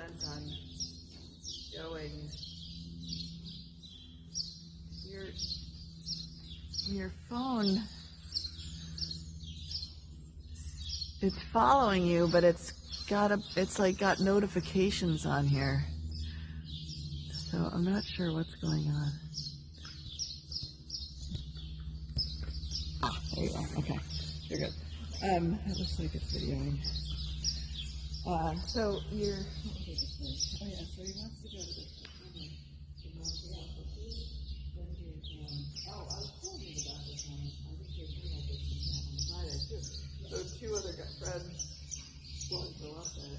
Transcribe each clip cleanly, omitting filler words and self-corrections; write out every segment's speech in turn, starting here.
intent on going. Your phone, it's following you, but it's like got notifications on here. So I'm not sure what's going on. Ah, there you go. Okay, you're good. It looks like it's videoing. So you're. Oh yeah, so he wants to go to the. I was telling you about this one. I think you're talking about this on Friday too. So two other friends want to go up there, and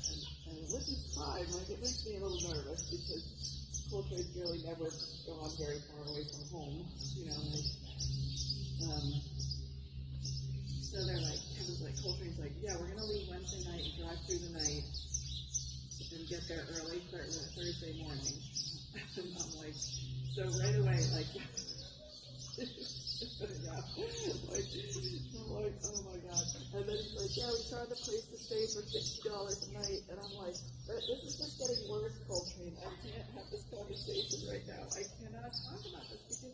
which is fine. Like, it makes me a little nervous because Coltrane's really never gone very far away from home. You know, like, so they're like, Kevin's like, Coltrane's like, yeah, we're gonna leave Wednesday night and drive through the night and get there early Thursday morning. And I'm like, so right away, like. Yeah. I'm like, oh my god. And then he's like, yeah, we found a place to stay for $60 a night. And I'm like, this is just getting worse, Coltrane. I can't have this conversation right now. I cannot talk about this because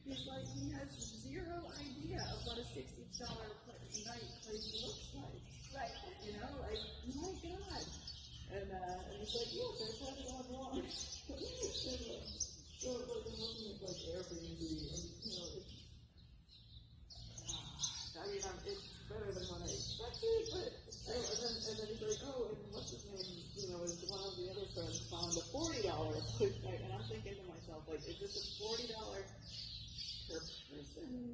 he's like, he has zero idea of what a $60 night place looks like. Right. You know, like, my god. And he's like, yeah, they're kind of on wrong. So like, I'm looking at like Airbnb, and you know, it's better than what I expected, but and then he's like, oh, and what's his name, you know, is one of the other friends found a $40 place night, and I'm thinking to myself, like, is this a $40 per person,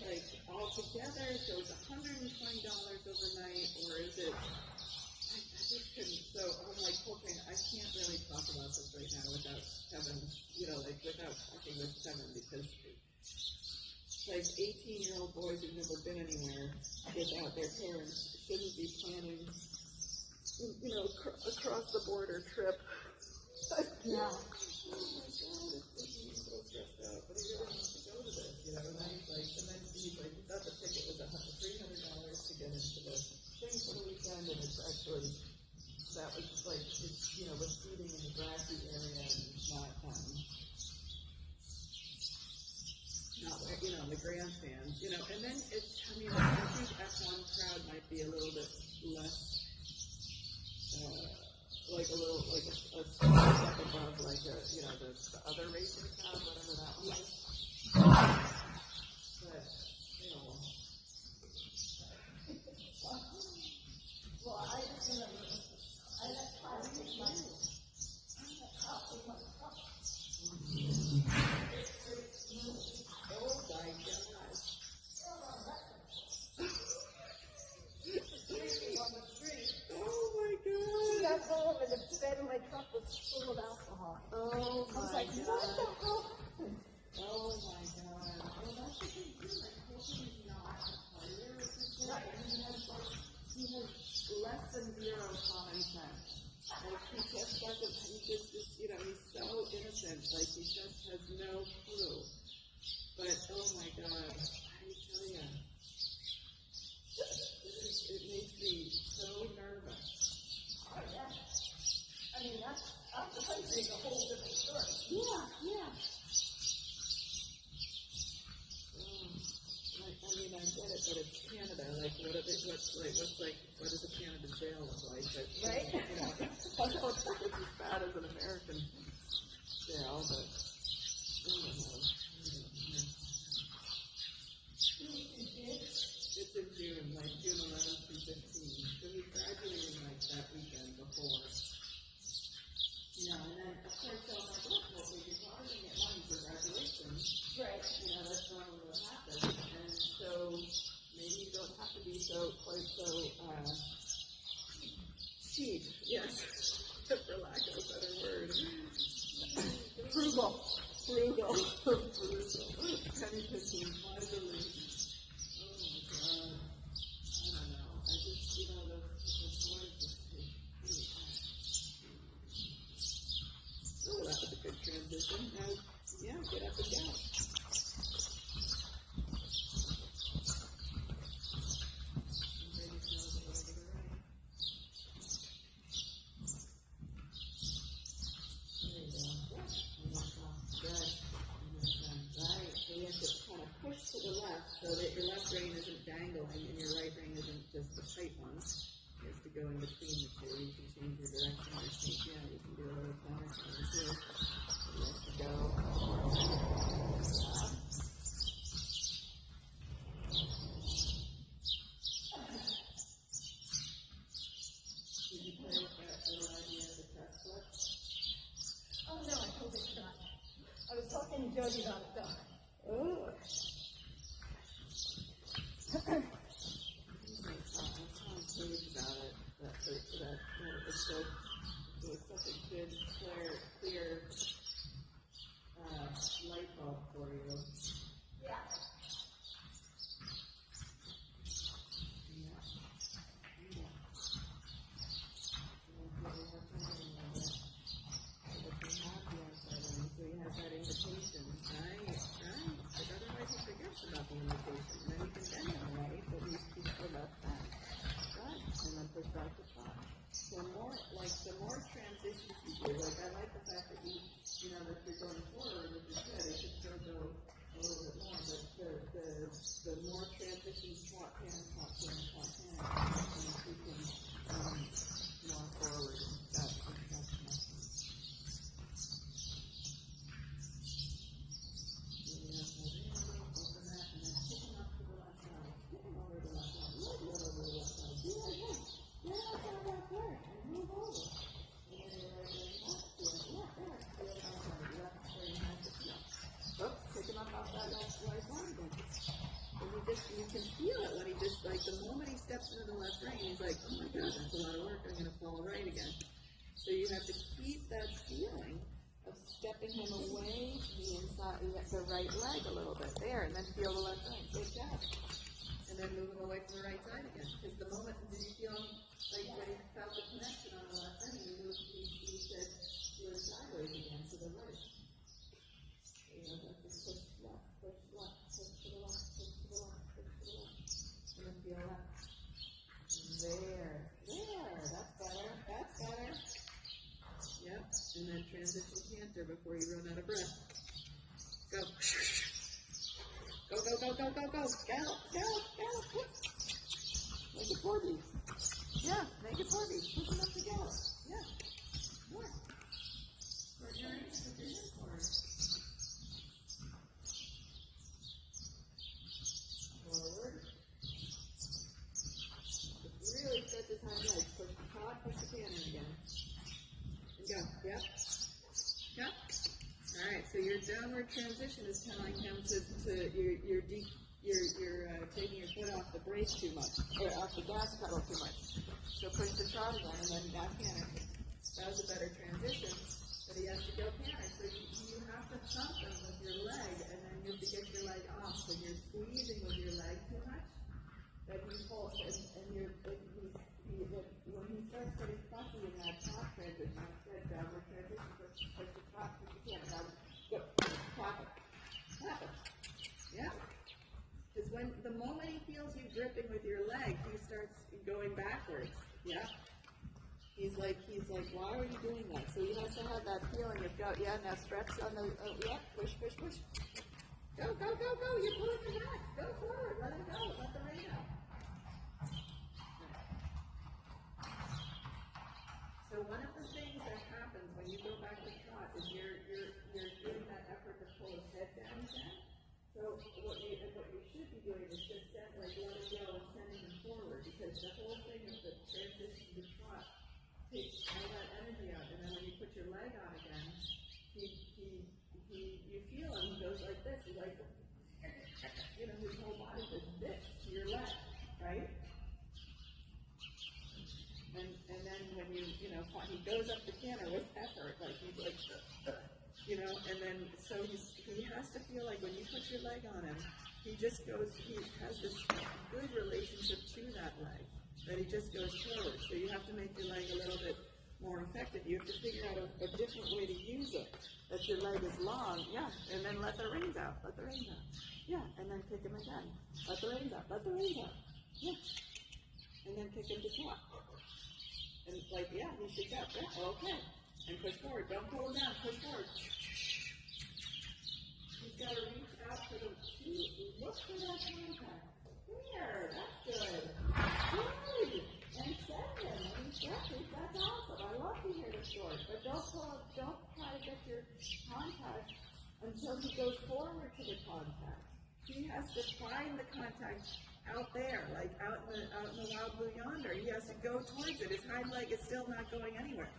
like, all together, so it's $120 overnight, or is it, I just couldn't, so I'm like, Coltrane, I can't really talk about this right now without Kevin, you know, like, without talking with Kevin, because like 18-year-old boys who've never been anywhere without their parents shouldn't be planning, you know, across the border trip. Yeah. Oh my God, it's making me so stressed out. But he really wants to go to this, you know. And then he's like, he thought the ticket was $300 to get into the thing for the weekend, and it's actually, that was like, it's, you know, with seating in the grassy area and not, you know, the grandstands, you know, and then it's, I mean, I think F1 crowd might be a little bit less, like a little, like a step above, like a, you know, the other racing crowd, whatever that one is. But, you know. Well, I just remember, I got tired of my home and the bed in my truck was full of alcohol. Oh my God. I was like, what the hell happened? Oh my God. Well, that's the thing too. Like, Coltrane is not a player. Right. He has less than zero common sense. Like, he just doesn't, you know, he's so innocent. Like, he just has no clue. But, oh my God, how do you tell you? It makes me so nervous. Oh, yeah. I mean, that's the country is a whole different story. Yeah, yeah. I mean, I get it, but it's Canada. Like, what does a Canada jail look like? But, right? You know, I don't think it's as bad as an American jail, but I don't know. It's in June, like June 11th through 15th. So he's graduating like that weekend before. You know, and then of course they'll like, look, well, we can already get money for graduation. Right. You know, that's normally what happens. And so maybe you don't have to be quite so cheap. Yes. For lack of a better word. Frugal. Penny pinching, miserly. Oh, that was a good transition. Now, yeah, get up and down. you got it, go. Oh. I'm telling Paige about it. It was such a good, clear light bulb for you. Yeah. So he has that invitation, right? But otherwise he forgets about the invitation. And then he can bend it away, but he's still left back. Right? And then push back to front. So the more transitions you do, like I like the fact that that you're going forward, which is good. It should still go a little bit more, but the more transitions, swap hand, and keep him more forward. That's you can feel it when he just, like, the moment he steps into the left rein, he's like, oh my God, that's a lot of work, I'm going to fall right again. So you have to keep that feeling of stepping him away to the inside, the right leg a little bit there, and then feel the left rein. Good job. And then move him away from the right side again. Because the moment, did you feel like when he felt the connection on the left rein, he said, you were sideways again to the right. That's just push left, push left, push to the left, push to the left, push to the left. And then feel that. There, that's better. Yep, and then transition canter before you run out of breath. Go. Go. Gallop. Make it 4 beats. Yeah, make it 4 beats. Push him up to gallop. Yeah. More. Put your hand forward. Forward. Really stretch his hind legs. Push the quad, push the cannon again. And go. Yep. Alright, so your downward transition is telling him you're taking your foot off the brake too much, or off the gas pedal too much. So push the trot again, and then back cannon. That was a better transition, but he has to go cannon. So you have to thump him with your leg, and then you have to get your leg off. When you're squeezing with your leg too much, then he pulls, and when he starts getting fussy in that top transition, instead downward transition, push the top, push the cannon, down, go, tap it. Yeah. Because the moment he feels you gripping with your leg, he starts going backwards. Yeah. He's like, why are you doing that? So he has to have that feeling of go. Yeah. Now stretch on the. Yeah. Push. Go. You're pulling him back. Go forward. Let him go. Let the rein out. So one of the things that happens when you go back to trot is you're doing that effort to pull his head down again. So what you should be doing is just let him go and sending him forward, because the whole thing of the transition to trot takes all that energy out, and then when you put your leg on again, you feel him, he goes like this, he's like, his whole body goes this to your leg, right? And then when he goes up the cannon with effort, like he's like, and then so he has to feel like when you put your leg on him, he has this good relationship to that leg, that he just goes forward. So you have to make your leg a little bit more effective. You have to figure out a different way to use it, that your leg is long, yeah, and then let the reins out, yeah, and then kick him again, let the reins out, yeah, and then kick him to top. And like, yeah, he should go, yeah, okay, and push forward, don't pull him down, push forward. He's got to reach out for look for that contact. There, that's good. And send him. That's awesome. I love to hear the story. But don't try to get your contact until he goes forward to the contact. He has to find the contact out there, like out in the wild blue yonder. He has to go towards it. His hind leg is still not going anywhere.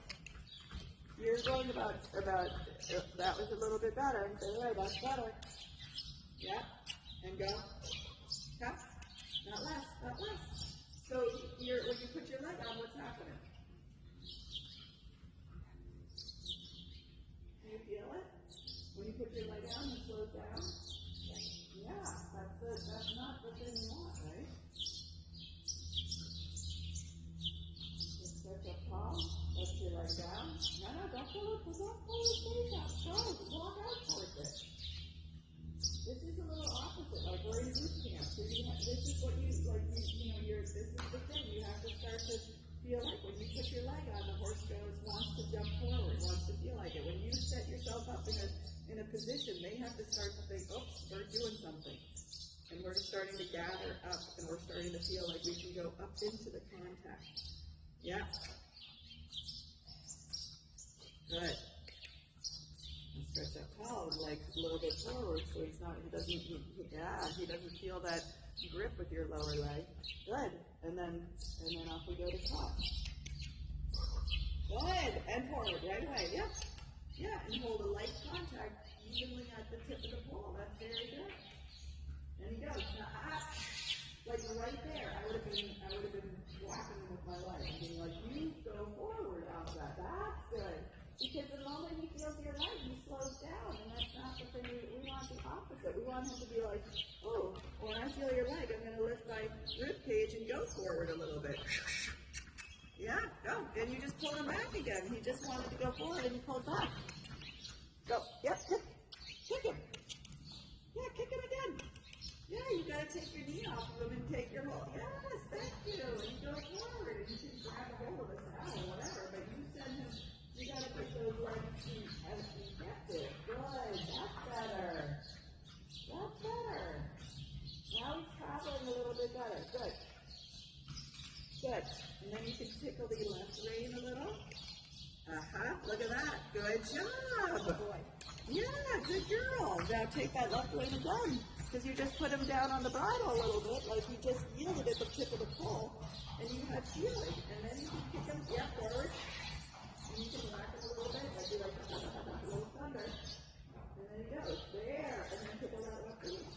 You're going about, that was a little bit better. And say, all right, that's better. Yeah, and go. Yeah, not less, not less. So when you put your leg on, what's happening? Do you feel it? When you put your leg on, you slow it down? Yeah, that's not the thing you want, right? Just stretch up tall, lift your leg down. No, don't pull it, don't pull your face out. Go, walk out towards it. This is a little opposite, like we're in boot camp. So this is what you, like, this is the thing. You have to start to feel like when you put your leg on, the horse wants to jump forward, wants to feel like it. When you set yourself up in a position, they have to start to think, oops, we're doing something. And we're starting to gather up, and we're starting to feel like we can go up into the contact. Yeah. Good. And stretch up tall, legs a little bit forward, so he doesn't feel that grip with your lower leg. Good. And then off we go to top. Good. And forward right away. Yep. Yeah. And hold a light contact evenly at the tip of the pole. That's very good. And he goes. Now, like right there, I would have been whacking him with my leg and being like, you go forward out of that. That's good. Because the moment he feels your leg, he slows down, and that's not the thing we want. The opposite. We want him to be like, oh, when I feel your leg, I'm going to lift my rib cage and go forward a little bit. Yeah, go. And you just pull him back again. He just wanted to go forward, and you pulled back. Go. Yep, kick him. Yeah, kick him again. Yeah, you got to take your knee off of him and take your hold. Yes, thank you. And you go forward, and you can grab a hold of the saddle, whatever, but you send him. You got to put those legs as you get it. Good. That's better. That's better. Now he's traveling a little bit better. Good. Good. And then you can tickle the left rein a little. Look at that. Good job. Good boy. Yeah, good girl. Now take that left rein again. Because you just put him down on the bridle a little bit, like you just yielded at the tip of the pole, and you had feeling. And then you can kick him, forward. And you can whack him a little bit, like you like a little thunder. And then he goes, there, and then tickle that left rein.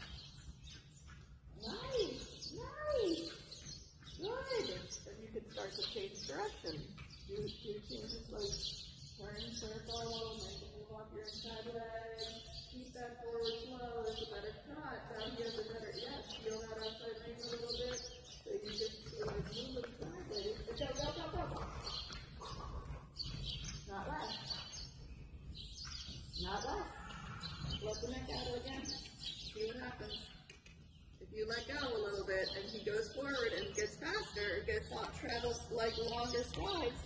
Nice. Good. And you can start to change direction. Do changes like turn, circle, make a move off your inside leg. Keep that forward flow. There's a better cut. Down here, the better. Yes, feel that outside leg a little bit. So you just move it sideways. Go. Not less. Let the neck out again. See what happens. If you let go a little bit and he goes forward and gets faster, travels like longer strides,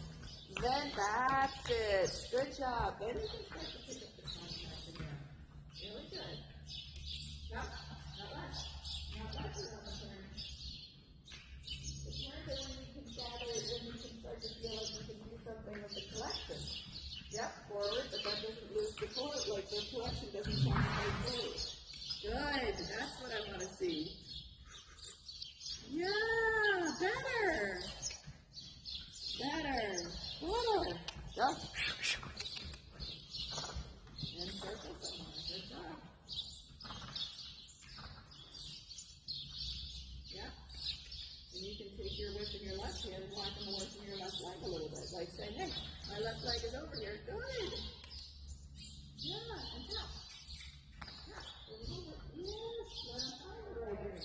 then that's it. Good job. Then you can start to pick up the contact again. Really good. Not less. On the turn. The turn is when you can gather it, when you can start to feel like you can do something with the collection. Yep, forward, but that doesn't lose the core, like the collection doesn't sound like forward. Good, that's what I want to see. Yeah, better. Go. And circle someone. Good job. Yeah. And you can take your whip in your left hand and whack them away from your left leg a little bit. Like say, hey, my left leg is over here. Good. Yeah, and tap. A little bit. Yes, let him fire right here.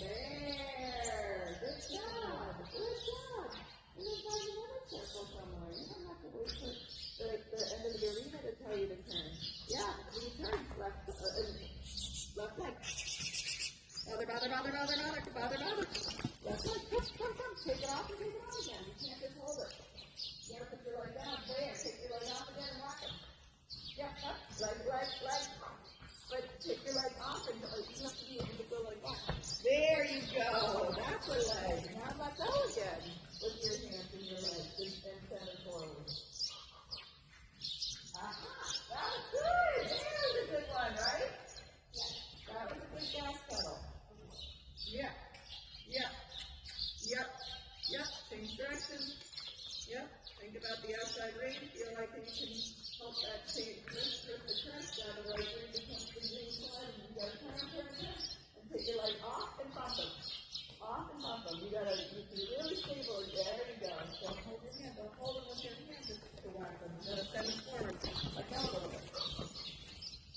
then forward. Let go a little bit.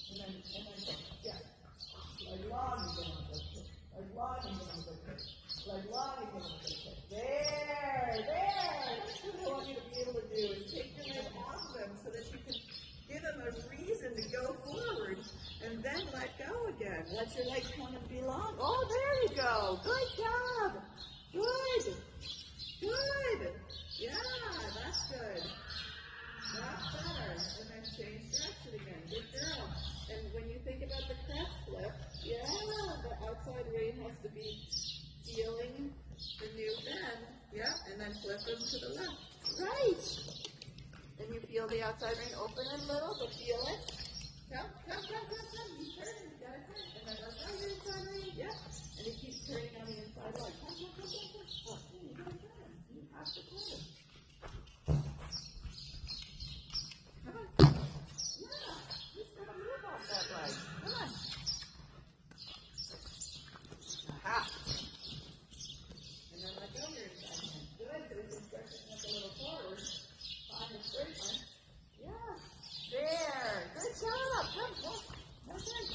And then, yeah. Like long and give him a good kick. Like long and give him a good kick. Like long and give him a good kick. There. That's what I want you to be able to do, is take your leg off them so that you can give them a reason to go forward. And then let go again. Let your leg come and be long. Oh, there you go. Good job. Good. Yeah, that's good. That's better. And then change direction again. Good girl. And when you think about the crest flip, yeah, the outside rein has to be feeling the new bend. Yeah, and then flip them to the left. Right. And you feel the outside rein open a little, but feel it. Come. You turn. You gotta turn. And then let's go your inside rein. Yeah. And you keep turning on the inside leg. Come. Oh, you gotta turn. You have to turn. Come on. Yeah. Just gotta move off that leg. Come on. Aha. And then let go your inside hand. Good. So we can stretch it up a little forward. Find the straight line. Yeah. There. Good job. Come. More turn.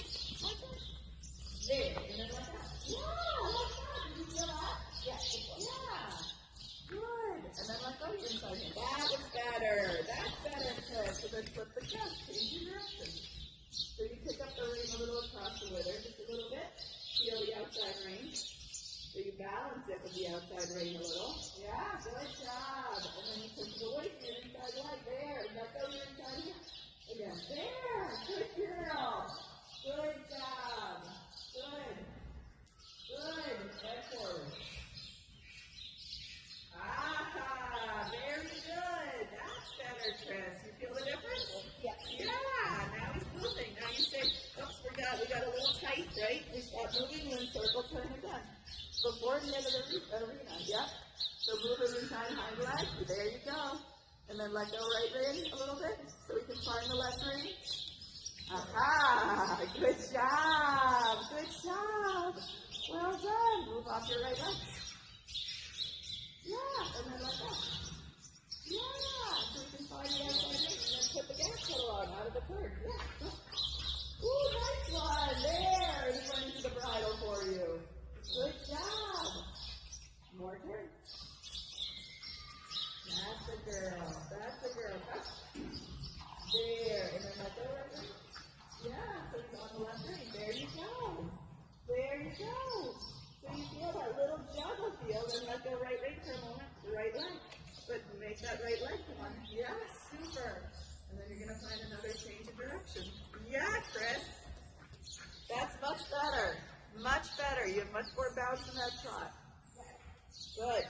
There. And then like that. Yeah. Like that. Did you feel that? Yeah. Good. And then let go your inside hand. That was better. That's better, Chris. So then flip the chest. Change your direction. So you pick up the rein a little across the wither, just a little bit. Feel the outside rein. So you balance it with the outside rein a little. Yeah, good job. And then you push it away from your inside leg. There. Let go your inside hand. Again. There. Good girl. Good job. Good. Back forward. Very good. That's better, Chris. You feel the difference? Yeah. Now he's moving. Now you say, oops, we got a little tight, right? We stop moving and circle turn again. Before the end of the arena. Yeah. So move the behind hind leg. There you go. And then let go right rein a little bit so we can find the left rein. Aha! Good job. Well done. Move off your right leg. Yeah, and then let go. Yeah, so we can find the outside rein and then put the gas pedal on out of the curve. Yeah. Ooh, nice one. There. He went into the bridle for you. Good job. More turn. That's a girl. There, and then let go right rein. Yeah, so he's on the left rein. There you go. So you feel that little juggle feel, then let go right rein for a moment, the right leg. But make that right leg come on. Yeah, super. And then you're going to find another change of direction. Yeah, Chris. That's much better. You have much more bounce in that trot. Good.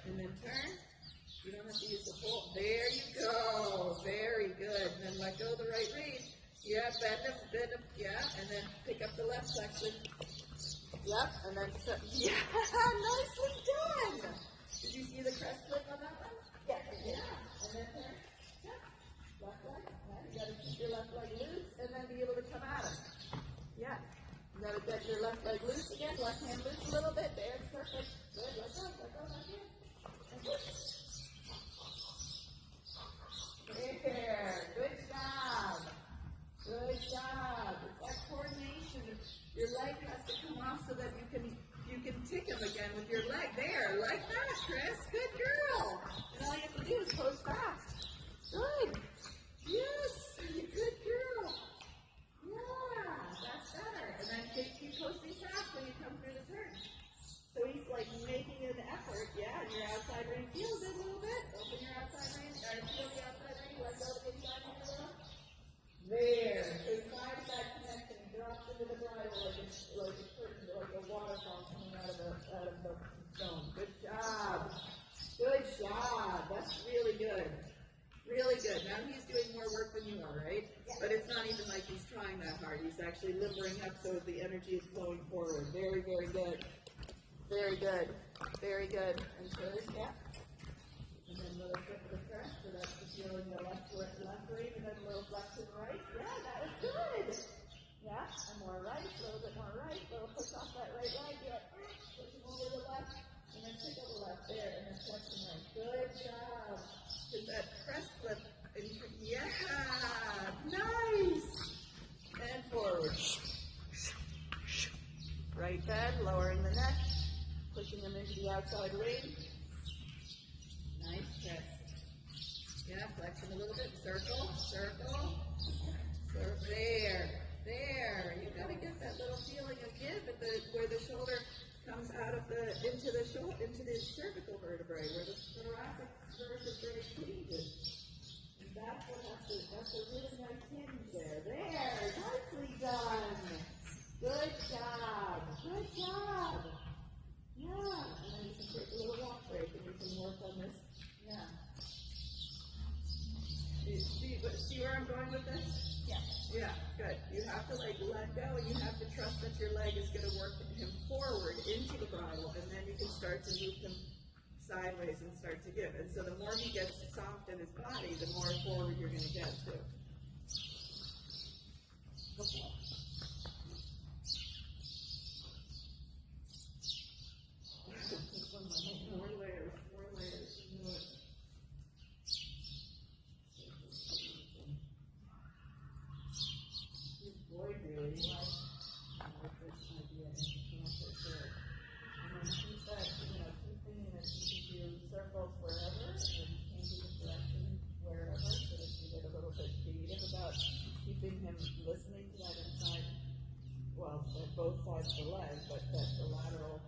And then turn. You don't have to use the whole. There you go. Very good. And then let go of the right rein. Yeah, bend them. Yeah, and then pick up the left section. Yep, and then, yeah, nicely done. Did you see the crest flip on that one? Yeah. And then turn. Yeah. Left leg. Yeah, you got to keep your left leg loose and then be able to come at it. Yeah. You got to get your left leg loose again. Left hand loose a little bit. There, perfect. Good. Let go. Back in. There. Good job. It's that coordination. Your leg has to come off so that you can tick him again with your leg. There, like that, Chris. Good girl. And all you have to do is pose fast. Good. Yes. Good girl. Yeah, that's better. And then keep posting fast when you come through the turn. So he's like making an effort. Yeah, and your outside rein feels it a little bit. Open your outside rein. Or feel the outside rein. Let go of the inside rein a little. There. So he finds that connection. He drops into the bridle like a curtain, like a waterfall coming out of the stone. Good job. That's really good. Now he's doing more work than you are, right? Yeah. But it's not even like he's trying that hard. He's actually limbering up so the energy is flowing forward. Very good. And third, yeah. And then a little flip of the crest, so that's the feeling the left rein, and then a little flexion right. Yeah, that was good. Yeah, and more right, a little bit more right, little push off that right leg, yeah. Push him over the left, and then pick up the left there, and then flexion right. Good job. Because Yeah, flex him a little bit. Circle, circle. There, there. You gotta get that little feeling of give at where the shoulder comes out of into the cervical vertebrae, where the thoracic vertebrae hinges. And that's a really nice hinge there. There, nicely done. Good job. Good job. Yeah. And then you can take a little walk break and you can work on this. Yeah. See where I'm going with this? Yeah. Yeah, good. You have to let go, and you have to trust that your leg is going to work him forward into the bridle, and then you can start to move him sideways and start to give. And so the more he gets soft in his body, the more forward you're going to get to. More layers, more layers. Boy, really like this idea and cancer here. And then keep that, keep thinking that you can do circles wherever and changing the direction wherever so that you get a little bit creative about keeping him listening to that inside, well, at both sides of the leg, but that the lateral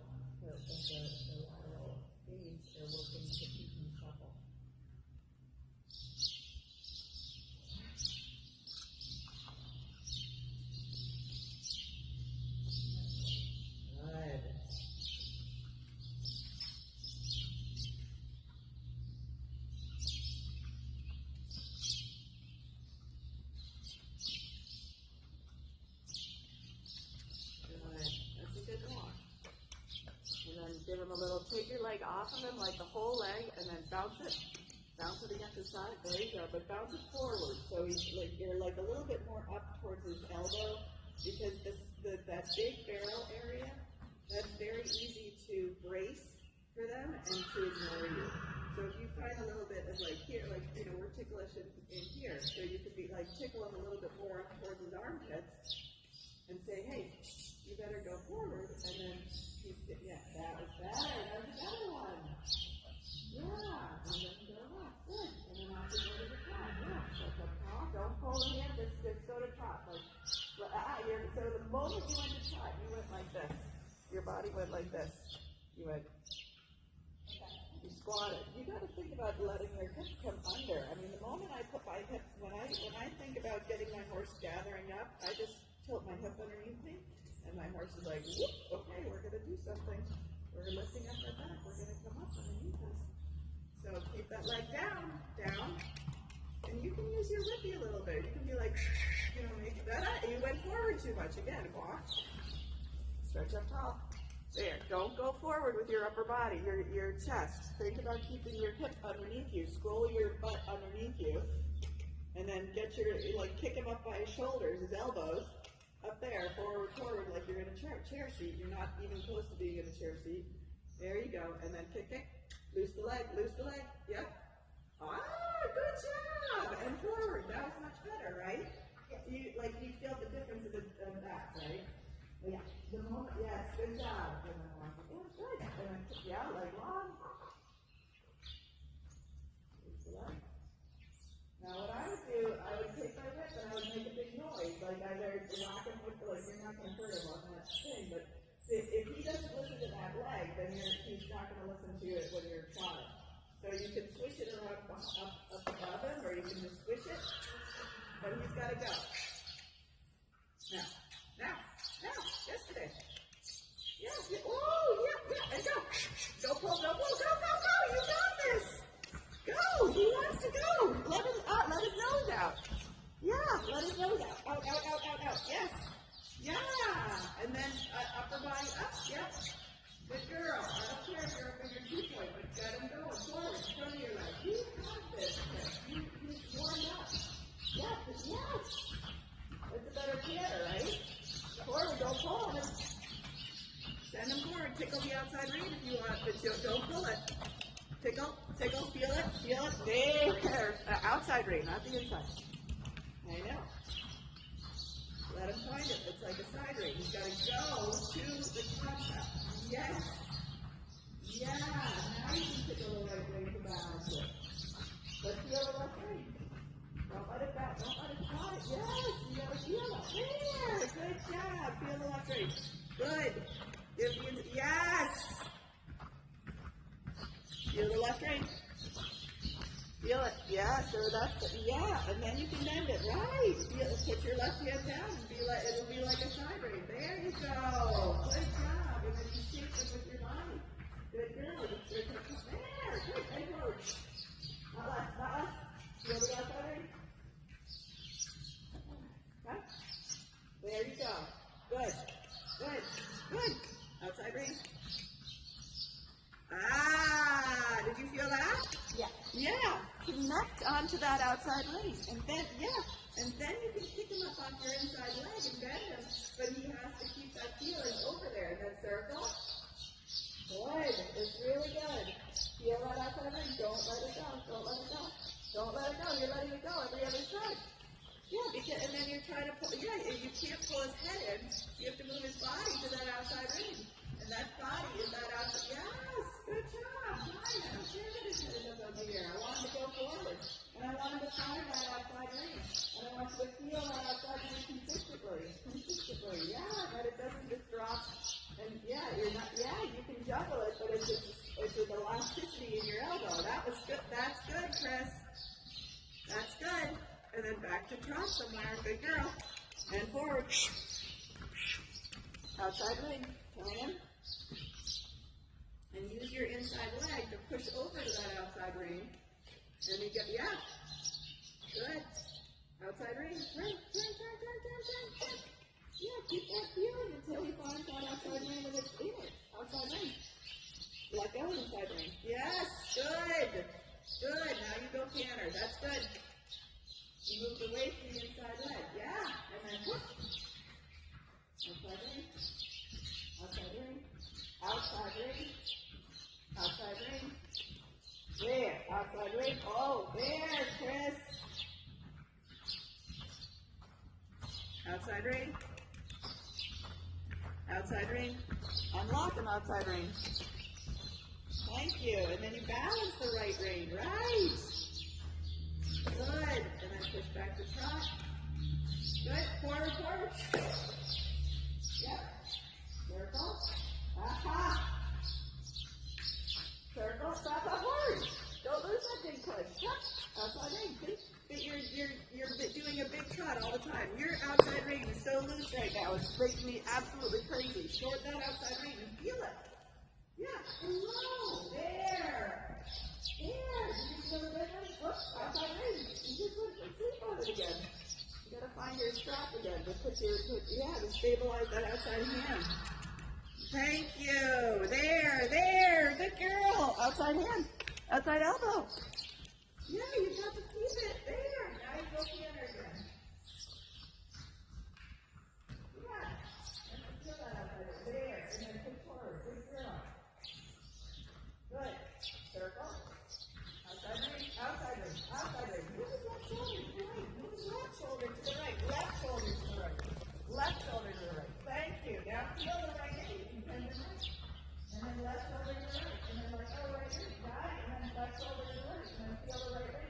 aids are working to keep him supple. Good. That's a good walk. And then give him a little, take your leg off of him, like the whole leg, and then bounce it. Bounce it against the side. There you go. But bounce it forward. So you're like a little bit more up towards his elbow, because that big barrel area, that's very easy to brace for them and to ignore you. So if you find a little bit of like here, we're ticklish in here, so you could be like tickle him a little bit more up towards his armpits and say, hey, you better go forward, and then that was better. That was another one. Yeah, and then go up. Good. And then off you go to the top. Yeah, so the top. Don't pull it in. Just go to top. So the moment you went to top, you went like this. Your body went like this. You went. You squatted. You got to think about letting your hips come under. I mean, the moment I put my hip, when I think about getting my horse gathering up, I just tilt my hip underneath me. And my horse is like, whoop, okay, we're going to do something. We're lifting up our back. We're going to come up underneath us. So keep that leg down. And you can use your whippy a little bit. You can be like, make that. You went forward too much. Again, walk. Stretch up tall. There. Don't go forward with your upper body, your chest. Think about keeping your hip underneath you. Scroll your butt underneath you. And then kick him up by his shoulders, his elbows. Up there, forward, like you're in a chair seat. You're not even close to being in a chair seat. There you go. And then kick. Loose the leg. Yep. Ah, good job. And forward. That was much better, right? You feel the difference of that, right? Yeah. The moment, yes, good job. And then walk. It was good. And then, leg long. Loose the leg. Now what I would do, I would take my whip and I would make a big noise, like either rock him with, you're not going to hurt him on that thing, but if he doesn't listen to that leg, then he's not going to listen to it when you're trotting. So you can swish it around up above him, or you can just swish it, but he's got to go. Now, yesterday. Yeah, and go. Go pull, go, you got this. Go! He wants to go! Let his nose out. Yeah, let his nose out. Out. Yes. Yeah. And then upper body up. Yep. Good girl. I don't care if you're up in your 2-point, but get him going forward in front of your leg. You have this. He's warmed up. Yes. It's a better piano, right? Forward, don't pull him. Send him forward. Tickle the outside rein if you want, but don't pull it. Tickle, feel it, there. Outside rein, not the inside. I know. Let him find it. It's like a side rein. He's got to go to the top. Yes. Yeah. Now you can tickle the right way to balance it. Let's feel the left ring. Don't let it back. Don't let it cut it. Yes, you gotta feel it. There. Good job. Feel the left ring. Good. Yes. Feel the left ring. Feel it. Yeah, so that's it. Yeah, and then you can bend it. Right. Feel it. Put your left hand down and it'll be like a side ring. There you go. Good job. And then you shape it with your body. Good girl. There. Good. Hey, forward. Not left. Not left. Feel the left side ring. Okay. There you go. Good. Good. Good. Outside ring. Ah, did you feel that? Yeah. Yeah. Connect onto that outside ring. And then, and then you can pick him up on your inside leg and bend him, but he has to keep that feeling over there. And then circle. Good. It's really good. Feel that outside ring. Don't let it go. Don't let it go. Don't let it go. You're letting it go every other side. Yeah, because, and then you're trying to pull, you can't pull his head in. You have to move his body to that outside ring. And that body is that outside. Yes, good job. Fine. I don't care that his head is over here. I want him to go forward. And I want him to find that outside ring. And I want you to feel that outside ring consistently. Yeah, that it doesn't just drop. And you can juggle it, but it's with elasticity in your elbow. That was good. That's good, Chris. That's good. And then back to trot somewhere. Good girl. And forward. Outside ring. Come in. And use your inside leg to push over to that outside ring. And you get, good. Outside ring. Turn. Yeah, keep that feeling until he finds that outside ring and it's in it. Outside ring. Let go inside ring. Yes, good. Good. Now you go canter. That's good. You moved away from the inside leg. Yeah. And then whoop. Outside ring. Outside ring. Outside ring. Outside ring. There. Outside ring. Oh, there, Chris. Outside ring. Outside ring. Unlock him outside ring. Thank you. And then you balance the right ring. Right. Good. And then push back to trot. Good. Forward. Yep. Circle. Aha. Circle. Stop up forward. Don't lose that big push. Yep. Outside ring. You're doing a big trot all the time. Your outside ring is so loose right now. It's making me absolutely crazy. Shorten that outside ring and feel it. Yeah. Hello. There. Did you feel the difference? Whoops. Outside ring. You just went to sleep on it again. You gotta find your strap again to stabilize that outside hand. Thank you. There. Good girl. Outside hand. Outside elbow. Yeah, you got to keep it. There. Now you go canter again. Yeah. And then feel that outside. There. And then push forward. Good girl. Good. Circle. Outside ring. Outside ring. Outside ring. Move his left shoulder to the right. Move his left shoulder to the right. Left shoulder to the right. Left shoulder to the right. Thank you. Now feel the right knee. You can bend your right. And then left shoulder to the right. And then right, right knee. Got it. And then left shoulder to the right. And then feel the right ring.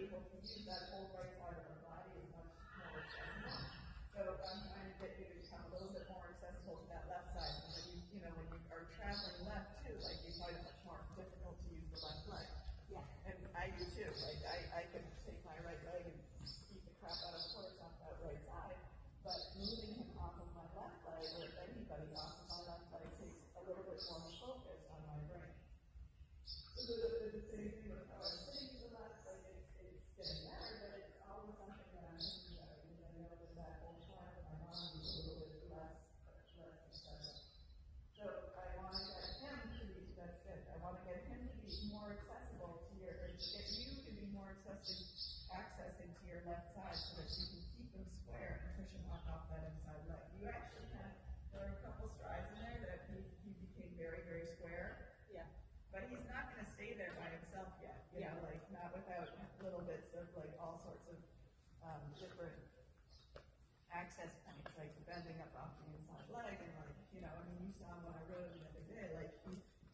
able to use that whole right side of our body is much more accessible. So I'm trying to get you to become a little bit more accessible to that left side. And then you know, when you are traveling left too, like you find it much more difficult to use the left leg. Yeah. And I do too. Like I can take my right leg and beat the crap out of the horse off that right side. But moving him off of my left leg, or anybody off of my left leg, takes a little bit more focus on my brain. So the same thing with how I'm sitting to the left, like it's getting better, but it's always something that I'm thinking about, because I know that whole time that my mind is a little bit less accessible. So I want to get him to be, that's good, I want to get him to be more accessible to your, or to get you to be more accessing to your left side so that you can keep him square and push him off that inside leg. You actually had, there were a couple strides in there that he became very, very square. Yeah. But he's not going to stay there by himself yet, you know, like not without little bits of like all sorts of different access points, like bending up off the inside leg, and like, you know, I mean, you saw when I rode him the other day, like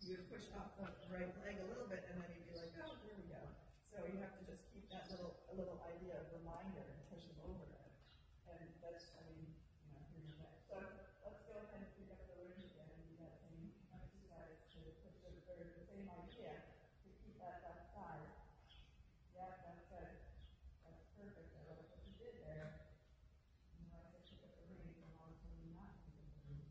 you would push off the right leg a little bit, and then he'd be like, oh, here we go. So you have to just keep that little idea of reminder and push him over it. And that's, I mean, you know, here's that. So let's go ahead and pick up the ring again and do that same exercise to push the same idea to keep that left side. Yeah, that's it. That's perfect. I love what you did there. You know, I said pick up the ring, and all of a sudden you're not picking up the ring.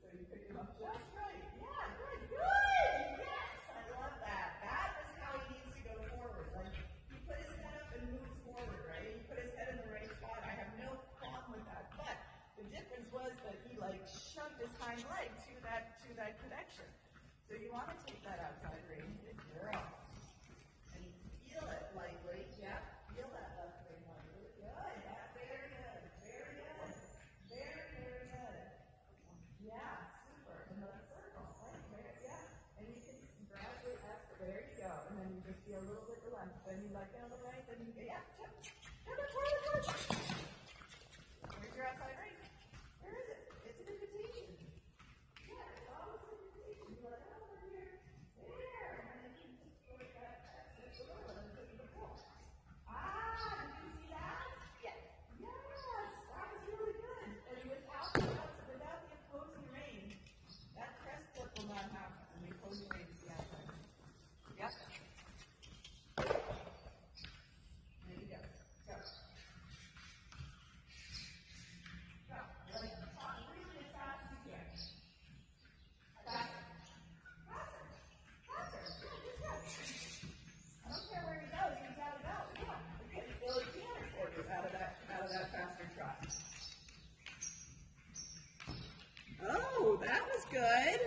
So you pick him up just right. Yeah, good, good. Yes, I love that. That is how he needs to go forward. Like he put his head up and moves forward, right? He put his head in the right spot. I have no problem with that. But the difference was that he like shoved his hind leg to that connection. So you want to take that outside ring, good girl, and feel it lightly. Yeah, feel that left ring lightly. Good. Yeah, very good. Very good. Very, very good. Yeah, super. And let's circle. Right there. Yeah. And you can gradually ask for, there you go. And then you just feel a little bit relaxed. Then you let go of the right. Then you go, yeah, forward. Where's your outside ring? Where is it? It's an invitation. Yeah, it's always an invitation. You're like, oh, over here. There. And then you just go like that. That's the little one. Because of the pull. Ah, did you see that? Yeah. Yes, that was really good. And without the opposing rein, that press flip will not happen. And the opposing rein is the outside. Yep. There you go. Go. Go. Like, talk really as fast as you can. Faster. Faster. Faster. Yeah, just go. I don't care where he goes. He's got to go. Yeah. Okay. Billy can for you out of that faster trot. Oh, that was good.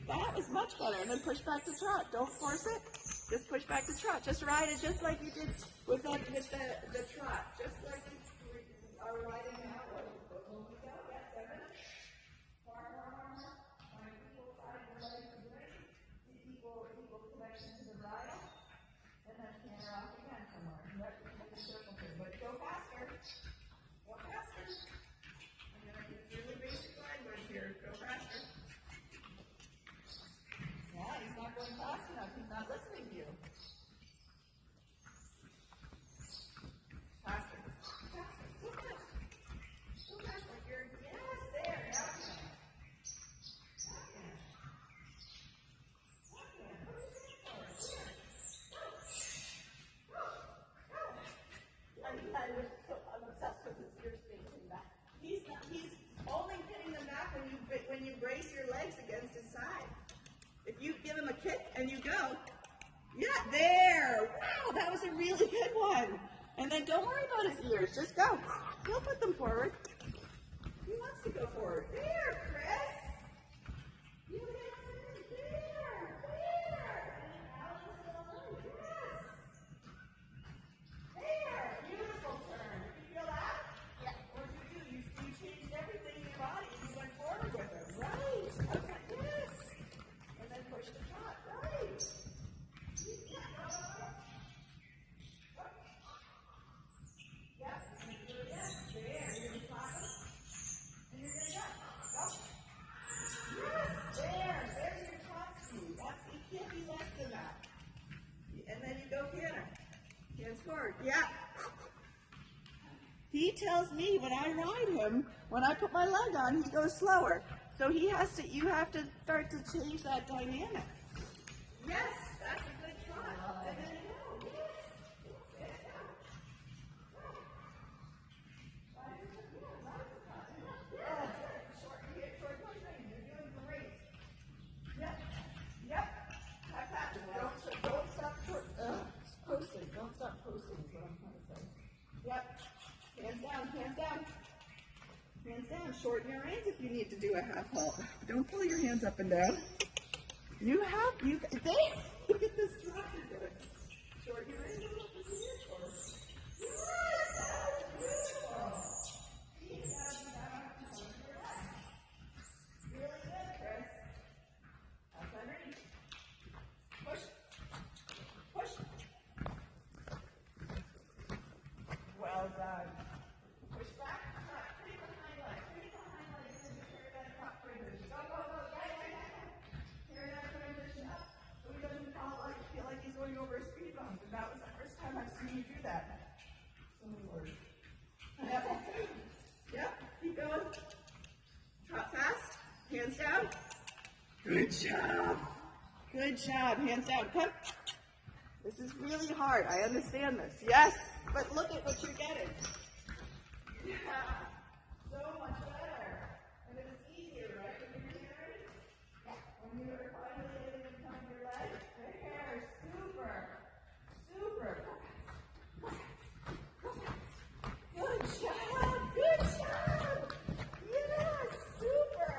That was much better. And then push back to trot. Don't force it. Just push back to trot. Just ride it just like you did with the trot. Just like you are riding now. When we go, yeah, 7. Far. On equal side of the leg to the ring. Equal connection to the bridle. And then canter off again somewhere. Let the circle through. But go faster. Go faster. I'm going to use really basic language here. Go faster. Yeah, he's not going fast enough. He's not listening to you. Faster. Faster. Go fast. Go fast. Like you're, yes, there. Now you can. I'm obsessed with his ears facing back. He's only hitting them back when you brace your legs against his side. If you give him a kick and you go, yeah, there. Wow, that was a really good one. And then don't worry about his ears. Just go. He'll put them forward. He wants to go forward. There, Chris. You hit him. There. And then out is the other. Yes. There. Beautiful turn. You feel that? Yeah. What did you do? You changed everything in your body and you went forward with it. Right. Okay. Yes. And then push the trot. Right. Yeah. There. You're going to slap him. And you're going to go. Go. He tells me when I ride him, when I put my leg on, he goes slower. So he has to, you have to start to change that dynamic. Yes, that's a good try. And then no, yes. Don't stop posting is what I'm trying to say. Yep. Hands down, hands down. Hands down. Shorten your reins if you need to do a half halt. Don't pull your hands up and down. You get this drop into it. Shorten your reins a little bit here for us. Yes, that's beautiful. Really good, Chris. Outside reach. Push. Push. Well done. Push back. Pretty behind leg. Pretty behind leg. Carry that top transition. Go, go, go. Carry that transition up. So he doesn't feel like he's going over a speed bump. And that was the first time I've seen you do that. So many words. Yep. Yep. Keep going. Trot fast. Hands down. Good job. Good job. Hands down. Come. This is really hard. I understand this. Yes. But look at what you're getting. Yeah. So much better. And it was easier, right? When you were married? When you were finally able to come your leg? There. Super. Super. Good job. Good job. Yes. Super.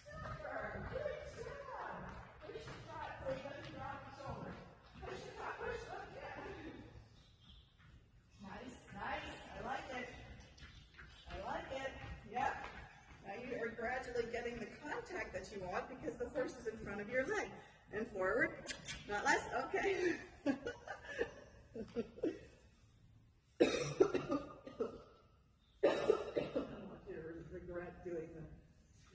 Super. Good job. Push the trot so it doesn't drop the shoulders. Push the trot. Push. Look. Yeah. Nice, nice. I like it. I like it. Yep. Now you are gradually getting the contact that you want because the horse is in front of your leg. And forward. Not less. Okay. I don't want you to regret doing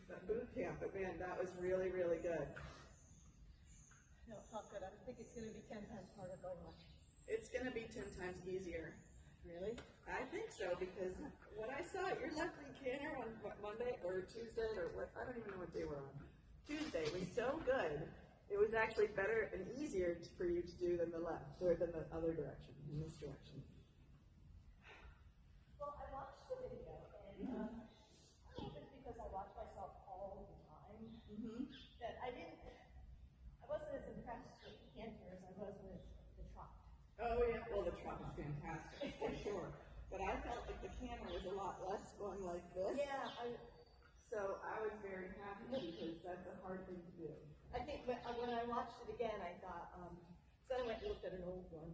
the boot camp, but man, that was really, really good. No, not good. I think it's going to be 10 times harder going on. It's going to be 10 times easier. Really? I think so, because when I saw your left lead canter on Monday or Tuesday or what, I don't even know what day we're on. Tuesday was so good. It was actually better and easier for you to do than the left, or than the other direction, in this direction. Well, I watched the video, and I don't know if it's because I watch myself all the time, that I wasn't as impressed with the canter as I was with the trot. Oh yeah, well the trot was fantastic, for sure. But I felt like the canter was a lot less going like this. Yeah, so I was very happy because that's a hard thing to do. I think when I watched it again, I thought, so I went and looked at an old one.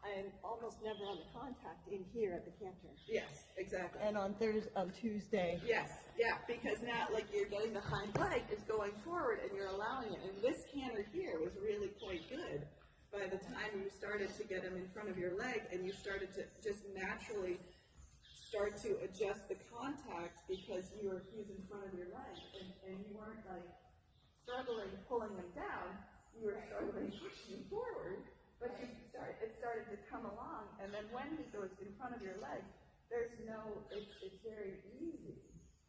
I'm almost never on the contact in here at the canter. Yes, exactly. And on Tuesday. Yes, yeah, because now, like, you're getting the hind leg is going forward and you're allowing it. And this canter here was really quite good by the time you started to get him in front of your leg and you started to just naturally start to adjust the contact because he's in front of your leg and you weren't, like, struggling pulling him down, you were struggling pushing him forward, but it started to come along, and then when he goes in front of your leg, it's very easy,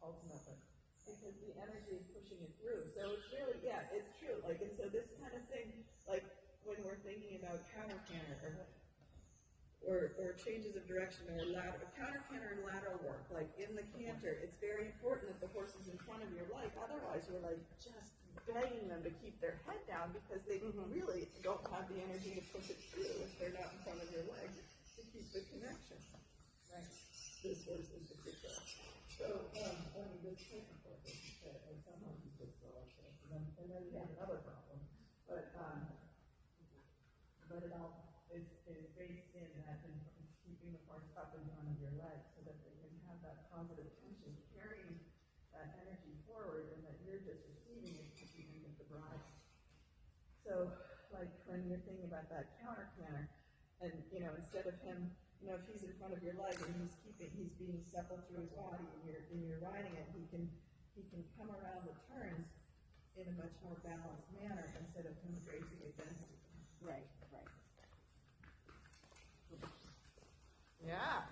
ultimately, because the energy is pushing it through. So it's really, yeah, it's true. Like, and so this kind of thing, like when we're thinking about counter canter or changes of direction or counter canter and lateral work, like in the canter, it's very important that the horse is in front of your leg. Otherwise, you're like just begging them to keep their head down because they really don't have the energy to push it through if they're not in front of your leg to keep the connection. Right. This horse in particular. So, this technical thing, and sometimes you just go like this, and then you have another problem. But it all is based in that in keeping the horse up in front of your leg so that they can have that positive tension carrying that energy forward and that you're just receiving it at the end of the ride. So, like when you're thinking about that counter canter, and instead of him, if he's in front of your leg and he's being supple through his body and you're riding it, he can come around the turns in a much more balanced manner instead of him racing against you. Right. Yeah.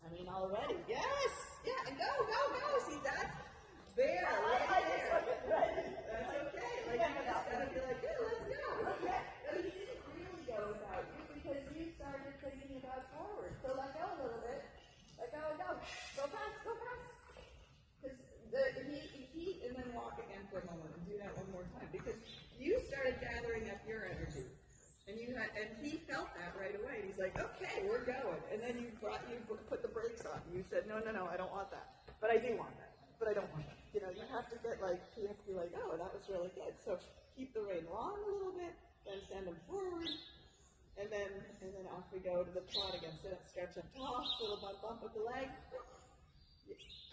I mean, already. Yes! Yeah, and go! See, that's there, I right just there. wasn't ready. That's okay. Like, you just gotta be like, yeah, let's go. Okay. But he didn't really go without you because you started thinking about forward. So let go a little bit. Let go and go. Go fast, go fast. Because and then walk again for a moment and do that one more time. Because you started gathering up your energy. And he felt that right away. He's like, okay, we're going. And then you put the brakes on. You said, no, I don't want that. But I do want that. But I don't want that. You know, you have to you have to be like, oh, that was really good. So keep the rein long a little bit, then send them forward, and then off we go to the trot again. Sit up, stretch up tall, little bump with the leg.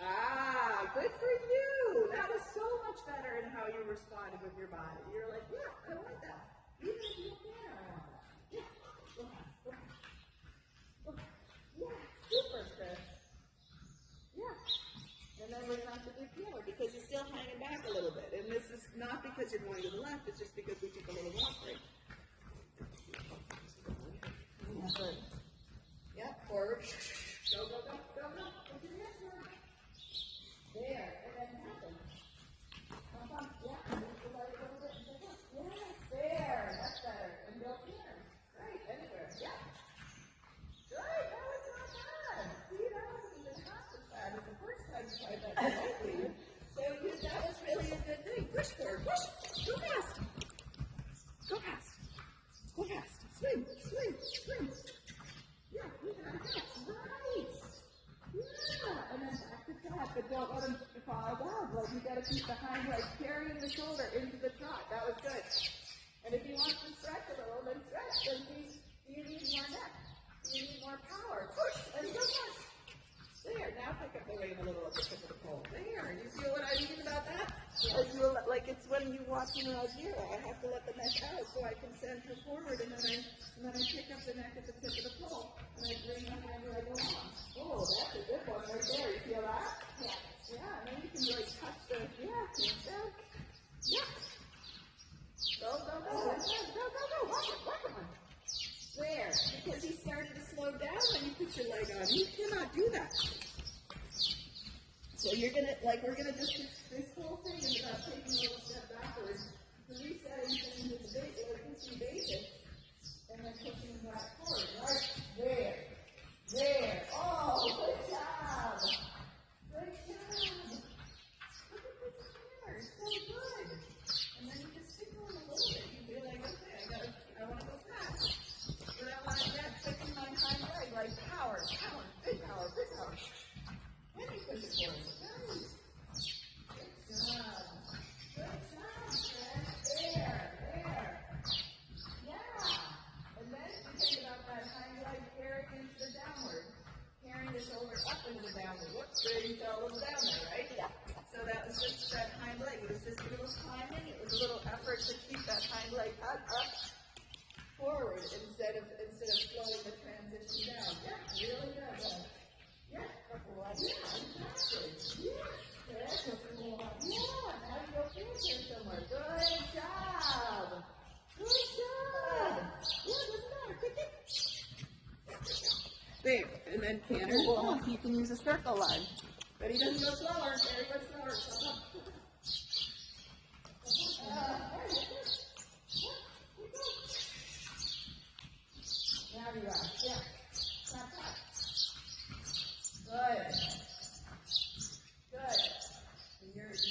Ah, good for you. That was so much better in how you responded with your body. You're like, yeah, I like that. Even if you can, I want that. Yeah, go on. Yeah, super, Chris. Yeah. And then we're going to have to do piano because you're still hanging back a little bit. And this is not because you're going to the left, it's just because we took a little walk break. Good. Yep, forward. Go. Put your hands forward. There, and then happen. Bump. Yeah, move the leg a little bit and take up. Yes, there, that's better. And go here. Right, anywhere. Yeah. Good, that was not bad. See, that wasn't even half as bad as the first time you tried that remotely. So that was really a good thing. Push forward, push. Go fast. Go fast. Go fast. Swing. Yeah, you got it. Right. Yeah, and then back to trot, but don't let him fall down. Like, you got to keep the hind leg carrying the shoulder into the trot. That was good. And if he wants to stretch a little, then stretch. Then do you need more neck? Do you need more power? Push and go fast. There, now pick up the rein a little at the tip of the pole. There, you feel what I mean about that? Yeah. Like it's when you watch in Algeria, I have to let the neck out so I can send her forward, and then I pick up the neck at the tip of the pole, and I bring the hind leg along. Oh, that's a good one right there. You feel that? Yeah. Yeah, and then you can really touch the, yeah. Go. Walk him. There, because he started to slow down when you put your leg on. You cannot do that. So we're gonna just, this whole thing is about taking a little step backwards, resetting things with the pushing basics, and then pushing them back forward. Right? There. Oh, good job. Look at this hammer, it's so good. And then you just stick on a little bit. You feel like, okay, I want to go fast. But I want that pushing my hind leg, like power, big power. Then you push it forward. Nice. Good job, Fred. There. Yeah. And then you think about that hind leg carrying into the downward. Carrying the shoulder up into the downward. Whoops, there you fell a little down there, right? Yeah. So that was just that hind leg. It was just a little climbing. It was a little effort to keep that hind leg up forward instead of slowing the transition down. Yeah, really good. Yeah, exactly. Yes, yeah, now you go here somewhere. Good job. Yeah, doesn't matter. Quick. There, and then canter. Well, you can use a circle line. But he doesn't go slower. There he goes slower. Now you are. Yeah. Tap. Good. And you're, like,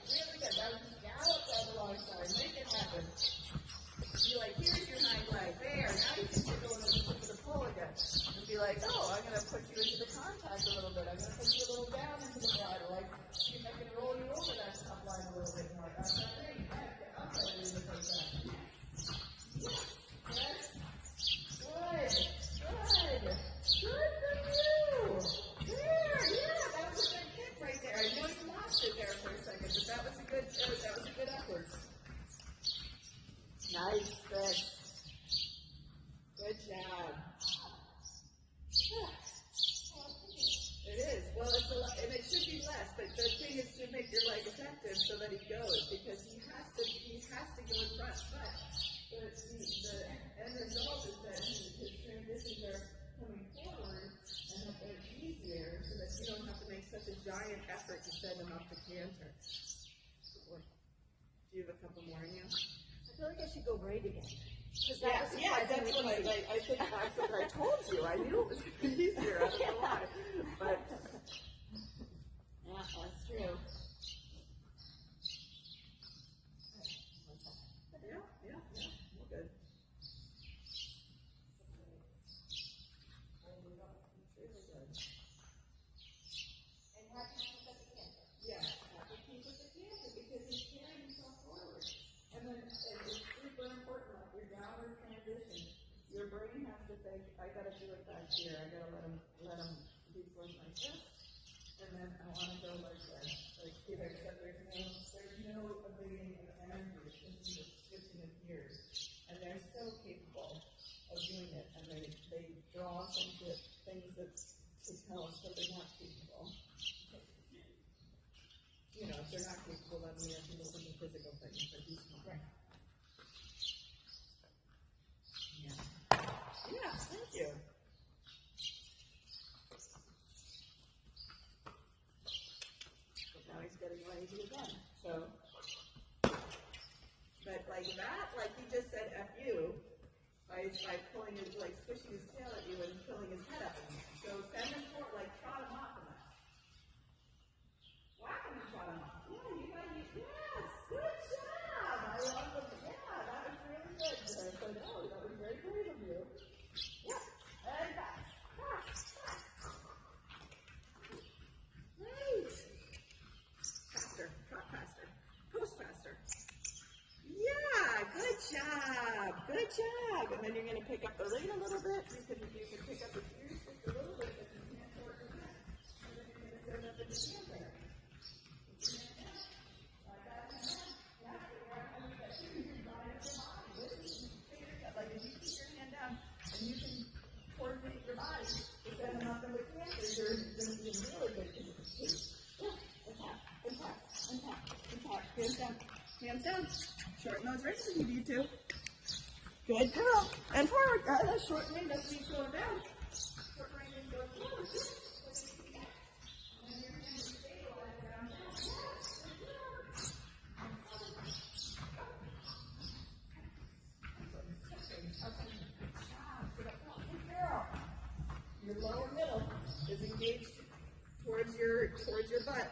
really good. That was just gallop that alongside. Make it happen. Be like, here's your hind leg. There. Now you can tickle him at the tip of the pole again. And be like, oh, I'm going to put you into the contact a little bit. I'm going to put you a little down into the bridle. Like, see if I can roll you over that top line a little bit more. That's that thing. I'll tell you to take that. Yes. Good for you. There, yeah, that was a good kick right there. I know you lost it there for a second, but that was a good effort. Nice, Chris. Good job. It is. Well, it's a lot, and it should be less, but the thing is to make your leg effective so that he goes, because he has to go in front. But the end result is that his transitions are coming forward Do you have a couple more in you? I feel like I should go right again. Yeah, that's what I think that's what I told you. I knew it was going to be easier. I don't know why. But, yeah, that's true. Yeah. Well, good. Really good. And happy to keep at the canter. Yeah, happy to keep at the canter because he's carrying himself forward. And then it's super important, like your downward transition. Your brain has to think, I gotta do it back here. I gotta let him do something like this. And then I wanna go like this. Like here, except there's no abating of energy. It's just switching of gears. And they're so capable of doing it. And they draw us into things that to tell us that they're not capable. You know, if they're not capable, then we have to look into physical things, but he's fine. Right. Yeah, thank you. But now he's getting lazy again. So, but like that, like he just said F you by pulling his, like squishing his tail at you and pulling his head up. So send him forward, like trot him off in that. Whack him and trot him off. Yeah, you got it. Yes, good job. I love it. Yeah, that was really good. I said, oh, that was very brave of you. Yeah, and back. Right. Faster, trot faster, post faster. Yeah, good job, good job. And then you're going to pick up the rate a little bit. You can pick up the gears just a little bit, but you can't work with that. And then you're going to send up in the hand there. Like if you keep your hand down and you can coordinate your body to send them up in the canter, you're going to be in really good condition. Yeah, and tap. Hands down. Hands down. Shorten those wrists if you need to. Good girl. And forward. That short ring doesn't need to go down. Short ring needs to go forward. And then you're going to stabilize down. Your lower middle is engaged towards your butt.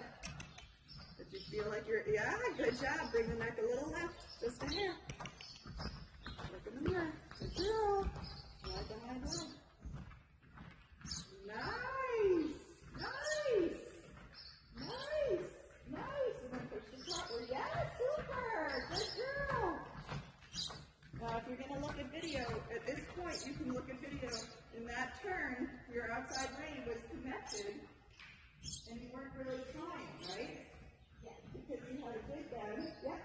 But you feel like yeah, good job. Bring the neck a little left, just a hair. Look in the mirror. Good girl. Right behind leg. Nice. And then push the forward. Yeah, super. Good girl. Now, if you're going to look at video, at this point, you can look at video. In that turn, your outside rein was connected, and you weren't really trying, right? Yeah. Because you had a good bend. Yep.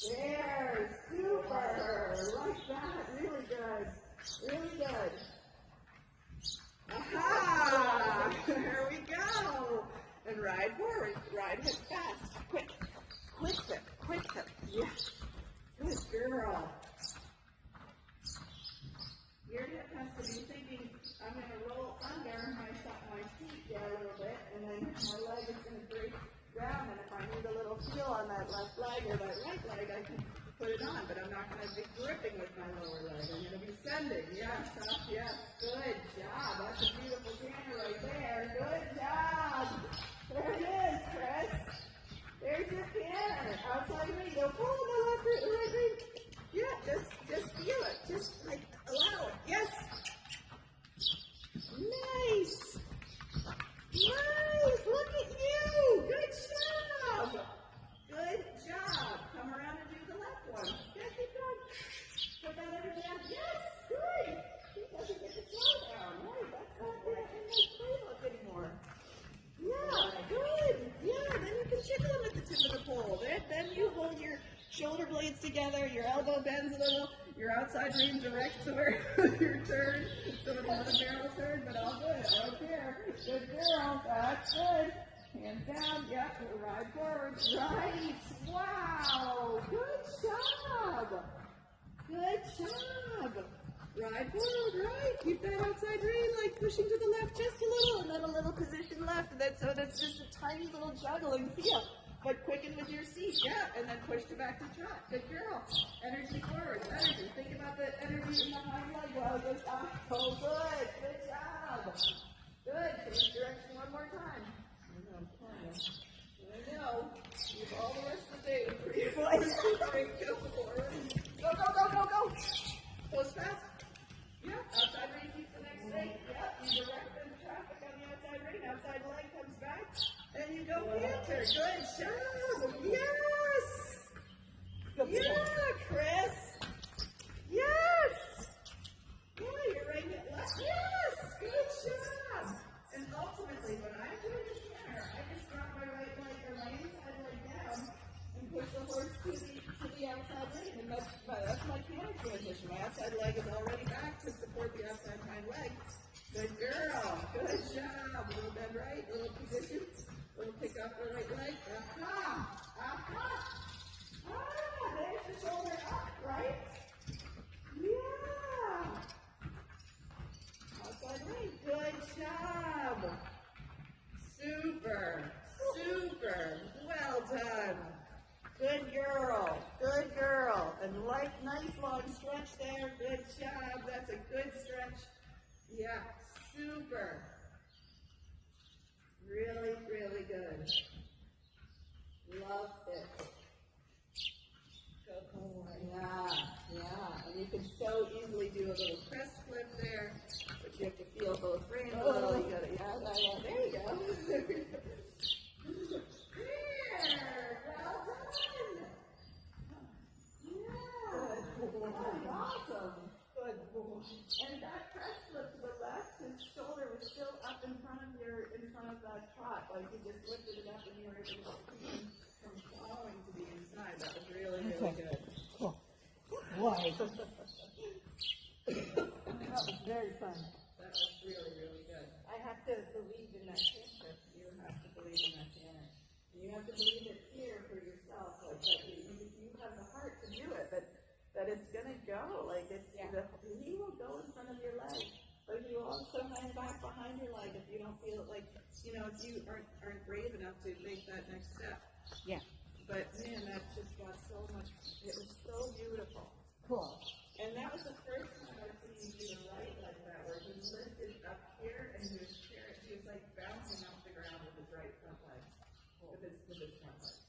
There, super. Like that. Really good. Aha! There we go. And ride forward. Ride hip fast. Quick hip. Yeah. Good girl. Your hip has to be thinking, I'm going to roll under my seat a little bit, and then my leg is going to break down, and if I need a little feel on that left leg or that right leg, I can put it on, but I'm not going to be gripping with my lower leg. I'm going to be sending. Yes, up, yes. Good job. That's a beautiful canter right there. Good job. There it is, Chris. There's your canter. Outside ring. Go pull the left ring. Yeah, just feel it. Just like allow it. Yes. Nice. Look at you. Good job. Come around and do the left one. Yeah, keep going. Put that under down. Yes. Good. He doesn't get the slow down. Right. That's not good in the playbook anymore. Yeah. Good. Yeah. Then you can jiggle them at the tip of the pole. Then you hold your shoulder blades together, your elbow bends a little, your outside rein directs where your turn, so it's not a barrel turn, but all good, I don't care. Good girl, that's good. Hands down, yep, ride forward, right, wow, good job. Ride forward, right, keep that outside rein, like pushing to the left just a little, and then a little position left, and then so that's just a tiny little juggling feel. But quicken with your seat, yeah, and then push to back to trot. Good girl. Energy forward, energy. Think about the energy in the hind leg while it goes up. Oh, good. Good job. Good. Change direction one more time. I know. You have all the rest of the day to breathe. Go forward. Go, go, go, go, go. Close fast. Yep. Outside rein keeps the next straight. Yep. You direct the traffic on the outside rein. Outside leg comes back. And you go canter. Good job. Yes. Yeah, Chris. Yes. Yeah, you're right at left. Yes. Good job. And ultimately, when I'm doing the canter, I just drop my right leg or my inside leg down and push the horse to the outside leg. And that's my canter transition. My outside leg is already back to support the outside hind leg. Good girl. Good job. A little bend right, a little position. A little pick up the right leg. Aha. Aha. Ah, there's the shoulder up, right? Yeah. Outside leg. Good job. Super. Super. Well done. Good girl. Good girl. And nice long stretch there. Good job. That's a good stretch. Yeah. Super. Really, really good. Love it. Yeah, yeah. And you can so easily do a little crest flip there, but you have to feel both reins a little. You gotta, yeah. There you go. There. Well done. Yeah. Good. Awesome. Good boy. And that crest flip to the left, his shoulder was still up in front of that trot. Like you just lifted it up and you were able to see him from following to the inside. That was really, really good. Cool. Why? That was very fun. That was really, really good. I have to believe in that canter. You have to believe in that canter. And you have to believe it here for yourself. Like that you have the heart to do it, that it's gonna go. Like he will go in front of your leg. But he will also hang back behind your leg if you don't feel it, like, if you aren't brave enough to make that next step. Yeah. But man, that just got so much, it was so beautiful. Cool. And that was the first time I've seen you do the right like that, where he lifted up here and he was like bouncing off the ground with his right front leg. With his front leg.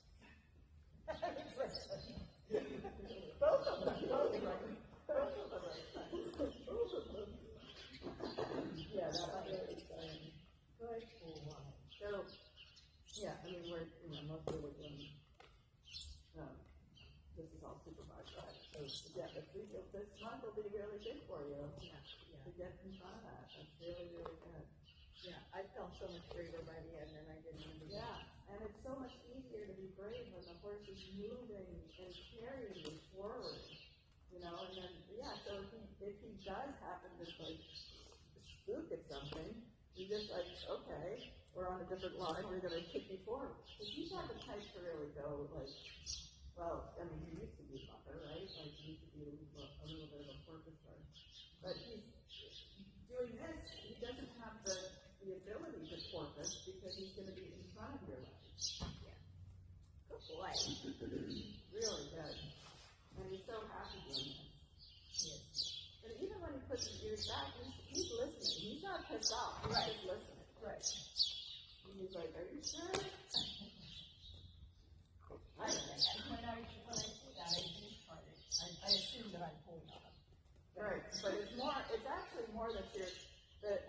Both of them. Yeah, that was really exciting. Good. So, yeah, I mean, mostly we're doing, this is all supervised, right? So, yeah, this month will be really good for you. Yeah. To get in front of that. That's really, really good. Yeah, I felt so much braver by the end than I did in the beginning. Yeah, and it's so much easier to be brave when the horse is moving and carrying you forward. And then, so if he does happen to, spook at something, you just okay, we're on a different line, we're going to kick you forward. Because he's not the type to really go, he used to be a bucker, right? He used to be a little bit of a porpoise. But he's doing this, he doesn't have the ability to porpoise because he's going to be in front of your legs. Yeah. Good boy. Really good. And he's so happy doing this. Yes. But even when he puts his ears back, he's listening. He's not pissed off. He's just listening. Right. And he's like, are you sure? I don't know. When I see that, I assume that I'm pulling off. Right. But it's actually more that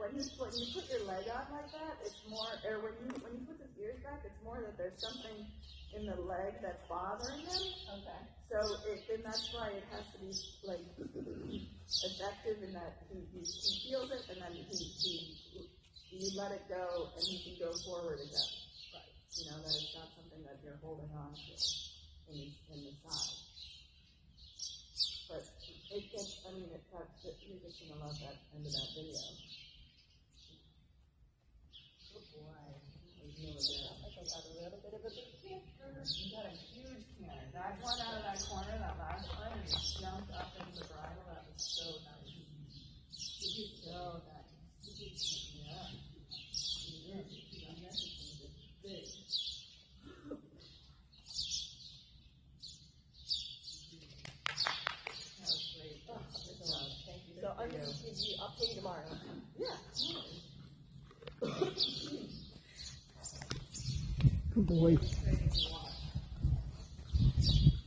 when you put your leg on like that, it's more, or when you put his ears back, it's more that there's something in the leg that's bothering him. Okay. So and that's why it has to be effective in that he feels it, and then you let it go, and he can go forward again. Right. That it's not something that you're holding on to in the side. But you're just gonna love that end of that video. Good boy. Really good. I think I got a little bit of a big canter. You got a huge canter. That one out of that corner, that last one, and it jumped up into the bridle. That was so nice. So nice. Yeah. I'll pay you tomorrow. Yeah. Good boy.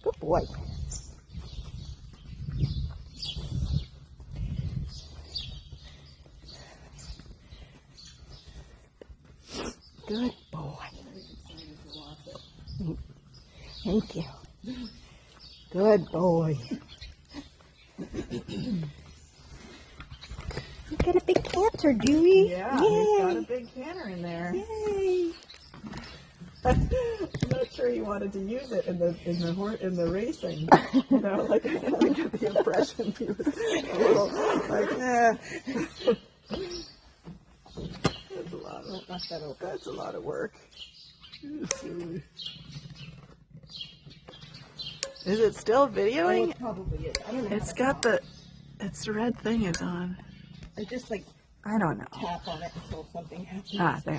Good boy. Good boy. Thank you. Good boy. You got a big canter, Dewey. Yeah, Yay. he's got a big canner in there. Yay. I'm not sure he wanted to use it in the racing. You know, like I kind of get the impression he was a little like, That's a lot of That's a lot of work. Silly. Is it still videoing? It probably is. I don't know. It's got the red thing is on. I just like I don't know. tap on it until something happens. Ah, there.